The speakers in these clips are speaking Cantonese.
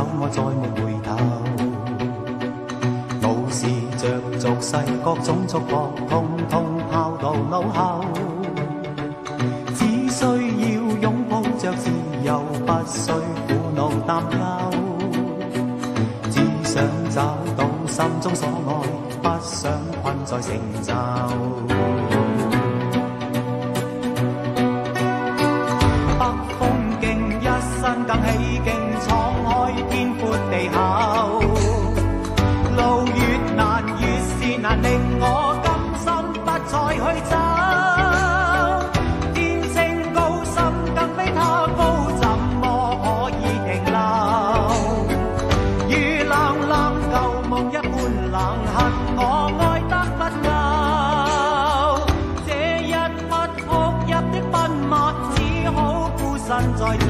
走，我再沒回頭。無視着俗世各種束縛，通通拋到腦後。只需要擁抱着自由，不需苦惱擔憂。只想找到心中所愛，不想困在成就。北風勁一身更起勁，闖開天闊地厚。路越難越是難，令我甘心不再去走。天清高深更比他高，怎麼可以停留？如冷冷舊夢一般冷，恨我愛得不夠。這一匹撲入的奔馬，只好孤身再走。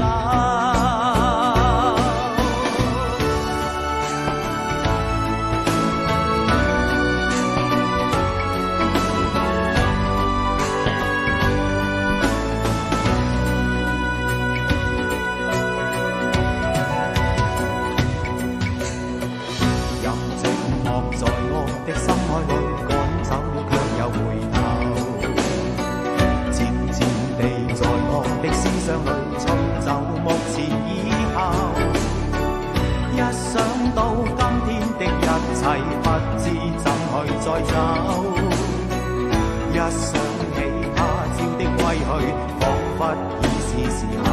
不知怎去再走，一想起他朝的歸去，彷彿已是時候。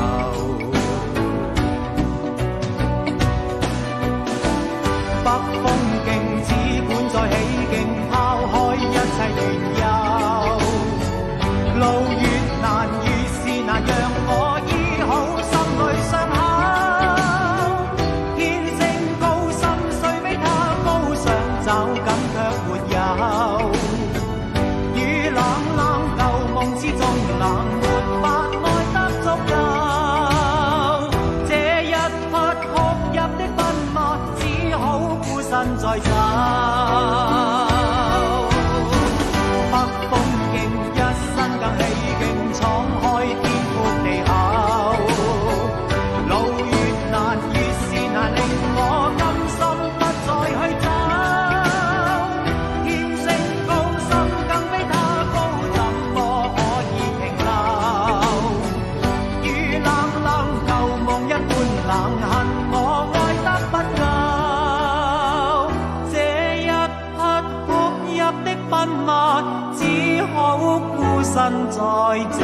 北風勁，只管再起勁，拋開一切緣由。路越難越是難，讓我醫好心裏傷口。找緊卻沒有，與冷冷舊夢之中冷，沒法愛得足夠。這一匹撲入的奔馬，只好孤身再走。北風勁一身更起勁，闖開天闊地厚。路越難越是難，令我甘心不再去走。冷恨我愛得不夠，這一匹撲入的奔馬，只好孤身再走。